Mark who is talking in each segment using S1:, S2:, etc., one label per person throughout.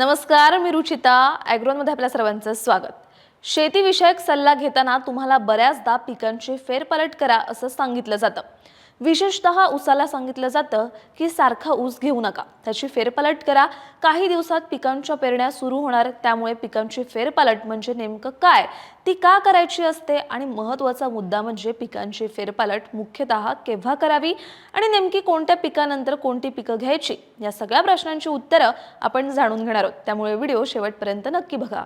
S1: नमस्कार, मी रुचिता. ॲग्रोनमध्ये आपल्या सर्वांचं स्वागत. शेतीविषयक सल्ला घेताना तुम्हाला बऱ्याचदा पिकांची फेरपालट करा असं सांगितलं जातं. विशेषतः ऊसाला सांगितलं जातं की सारखा ऊस घेऊ नका, त्याची फेरपालट करा. काही दिवसात पिकांच्या पेरण्या सुरू होणार, त्यामुळे पिकांची फेरपालट म्हणजे नेमकं काय, ती का करायची असते आणि महत्त्वाचा मुद्दा म्हणजे पिकांची फेरपालट मुख्यतः केव्हा करावी आणि नेमकी कोणत्या पिकानंतर कोणती पिकं घ्यायची, या सगळ्या प्रश्नांची उत्तरं आपण जाणून घेणार आहोत. त्यामुळे व्हिडिओ शेवटपर्यंत नक्की बघा.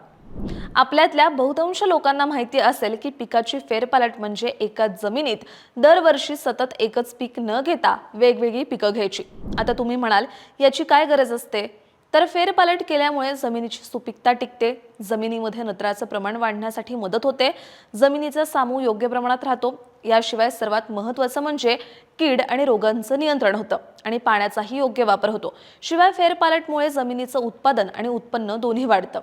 S1: आपल्यातल्या बहुतांश लोकांना माहिती असेल की पिकाची फेरपालट म्हणजे एकाच जमिनीत दरवर्षी सतत एकच पीक न घेता वेगवेगळी पिकं घ्यायची. आता तुम्ही म्हणाल, याची काय गरज असते? तर फेरपालट केल्यामुळे जमिनीची सुपीकता टिकते, जमिनीमध्ये नत्राचं प्रमाण वाढण्यासाठी मदत होते, जमिनीचा सामू योग्य प्रमाणात राहतो. याशिवाय सर्वात महत्त्वाचं म्हणजे कीड आणि रोगांचं नियंत्रण होतं आणि पाण्याचाही योग्य वापर होतो. शिवाय फेरपालटमुळे जमिनीचं उत्पादन आणि उत्पन्न दोन्ही वाढतं.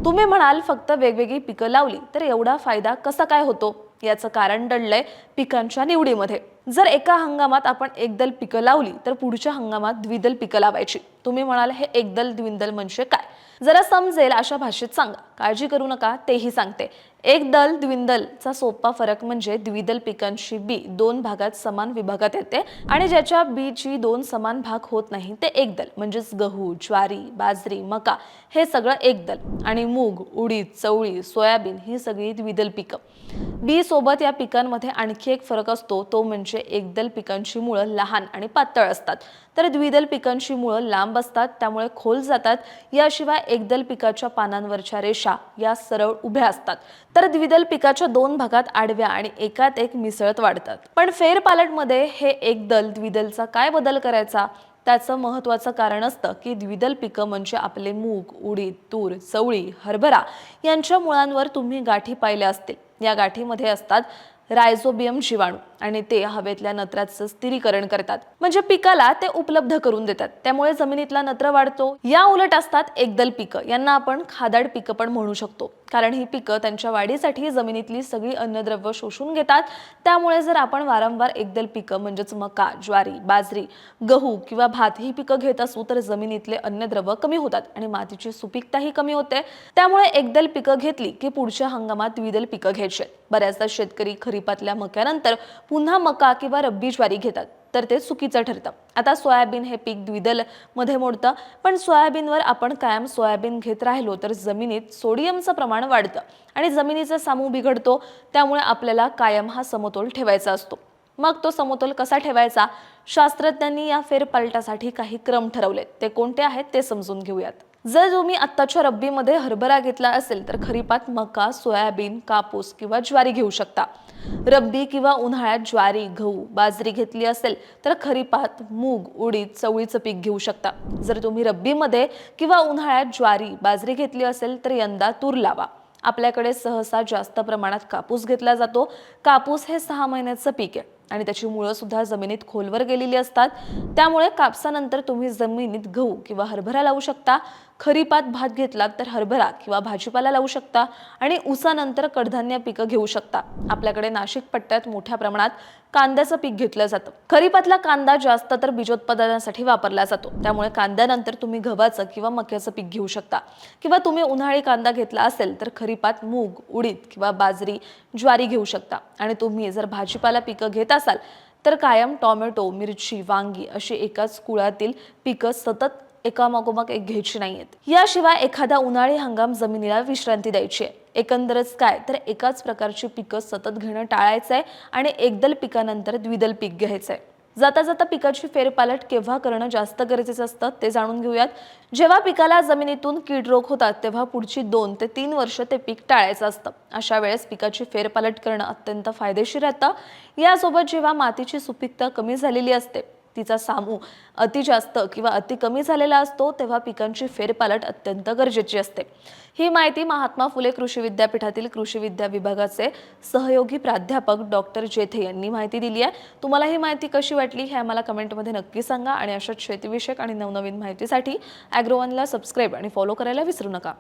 S1: तुम्ही म्हणाल, फक्त वेगवेगळी पिकं लावली तर एवढा फायदा कसा काय होतो? याचं कारण दडलंय पिकांच्या निवडीमध्ये. जर एका हंगामात आपण एकदल पिकं लावली तर पुढच्या हंगामात द्विदल पिकं लावायची. तुम्ही म्हणाल, हे एकदल द्विदल म्हणजे काय? जरा समजेल अशा भाषेत सांगा. काळजी करू नका, तेही सांगते. एकदल द्विदलचा सोपा फरक म्हणजे द्विदल पिकांची बी दोन भागात समान विभागात येते आणि ज्याच्या बीची दोन समान भाग होत नाही ते एकदल. म्हणजेच गहू, ज्वारी, बाजरी, मका हे सगळं एकदल आणि मूग, उडीद, चवळी, सोयाबीन ही सगळी द्विदल पिकं. बी सोबत या पिकांमध्ये आणखी एक फरक असतो, तो म्हणजे एकदल पिकांची मुळं लहान आणि पातळ असतात, तर द्विदल पिकांची मुळं लांब असतात, त्यामुळे खोल जातात. याशिवाय एकदल पिकाच्या पानांवरच्या रेषा या सरळ उभ्या असतात, तर द्विदल पिकाच्या दोन भागात आडव्या आणि एकात एक मिसळत वाढतात. पण फेरपालटमध्ये हे एकदल द्विदलचा काय बदल करायचा? त्याचं महत्त्वाचं कारण असतं की द्विदल पिकं म्हणजे आपले मूग, उडीद, तूर, चवळी, हरभरा यांच्या मुळांवर तुम्ही गाठी पाहिल्या असतील. या गाठीमध्ये असतात रायझोबियम जीवाणू आणि ते हवेतल्या नत्राचं स्थिरीकरण करतात, म्हणजे पिकाला ते उपलब्ध करून देतात. त्यामुळे जमिनीतला नत्र वाढतो. या उलट असतात एकदल पिकं, यांना आपण खादाड पिकं पण म्हणू शकतो, कारण ही पिकं त्यांच्या वाढीसाठी जमिनीतली सगळी अन्नद्रव्य शोषून घेतात. त्यामुळे जर आपण वारंवार एकदल पिकं म्हणजेच मका, ज्वारी, बाजरी, गहू किंवा भात ही पिकं घेत असू तर जमिनीतले अन्नद्रव्य कमी होतात आणि मातीची सुपीकताही कमी होते. त्यामुळे एकदल पिकं घेतली की पुढच्या हंगामात द्विदल पिकं घ्यायची. बऱ्याचदा शेतकरी खरीपातल्या मक्यानंतर पुन्हा मका किंवा रब्बी ज्वारी घेतात, तर ते चुकीचं ठरतं. आता सोयाबीन हे पीक द्विदल मध्ये मोडतं, पण सोयाबीनवर आपण कायम सोयाबीन घेत राहिलो तर जमिनीत सोडियमचं प्रमाण वाढतं आणि जमिनीचा सामू बिघडतो. त्यामुळे आपल्याला कायम हा समतोल ठेवायचा असतो. मग तो समतोल कसा ठेवायचा? शास्त्रज्ञांनी या फेरपालटासाठी काही क्रम ठरवलेत. ते कोणते आहेत ते समजून घेऊयात. जर तुम्ही आत्ताच्या रब्बीमध्ये हरभरा घेतला असेल तर खरीपात मका, सोयाबीन, कापूस किंवा ज्वारी घेऊ शकता. रब्बी किंवा उन्हाळ्यात ज्वारी, गहू, बाजरी घेतली असेल तर खरीपात मूग, उडीद, चवळीचं पीक घेऊ शकता. जर तुम्ही रब्बीमध्ये किंवा उन्हाळ्यात ज्वारी, बाजरी घेतली असेल तर यंदा तूर लावा. आपल्याकडे सहसा जास्त प्रमाणात कापूस घेतला जातो. कापूस हे 6 महिन्याचं पीक आहे आणि त्याची मुळं सुद्धा जमिनीत खोलवर गेलेली असतात. त्यामुळे कापसानंतर तुम्ही जमिनीत गहू किंवा हरभरा लावू शकता. खरीपात भात घेतलात तर हरभरा किंवा भाजीपाला लावू शकता आणि ऊसानंतर कडधान्य पिकं घेऊ शकता. आपल्याकडे नाशिक पट्ट्यात मोठ्या प्रमाणात कांद्याचं पीक घेतलं जातं. खरीपातला कांदा जास्त तर बीजोत्पादनासाठी वापरला जातो. त्यामुळे कांद्यानंतर तुम्ही गव्हाचं किंवा मक्याचं पीक घेऊ शकता. किंवा तुम्ही उन्हाळी कांदा घेतला असेल तर खरीपात मूग, उडीद किंवा बाजरी, ज्वारी घेऊ शकता. आणि तुम्ही जर भाजीपाला पिकं घेत असाल तर कायम टोमॅटो, मिरची, वांगी अशी एकाच कुळातील पिकं सतत एकामागोमाग एक घ्यायची नाहीयेत. याशिवाय एखादा उन्हाळी हंगाम जमिनीला विश्रांती द्यायची आहे. एकंदरच काय तर एकाच प्रकारची पिकं सतत घेणं टाळायचंय आणि एकदल पिकानंतर द्विदल पीक घ्यायचंय. जाता जाता पिकाची फेरपालट केव्हा करणं जास्त गरजेचं असतं ते जाणून घेऊयात. जेव्हा पिकाला जमिनीतून कीड रोग होतात तेव्हा पुढची 2 ते 3 वर्ष ते पीक टाळायचं असतं. अशा वेळेस पिकाची फेरपालट करणं अत्यंत फायदेशीर राहतं. यासोबत जेव्हा मातीची सुपीकता कमी झालेली असते, तिचा सामू अति जास्त किंवा अति कमी झालेला असतो, तेव्हा पिकांची फेरपालट अत्यंत गरजेची असते. ही माहिती महात्मा फुले कृषी विद्यापीठातील कृषी विद्या विभागाचे सहयोगी प्राध्यापक डॉक्टर जेथे यांनी माहिती दिली आहे. तुम्हाला ही माहिती कशी वाटली हे आम्हाला कमेंटमध्ये नक्की सांगा आणि अशाच शेतीविषयक आणि नवनवीन माहितीसाठी ॲग्रोवनला सबस्क्राईब आणि फॉलो करायला विसरू नका.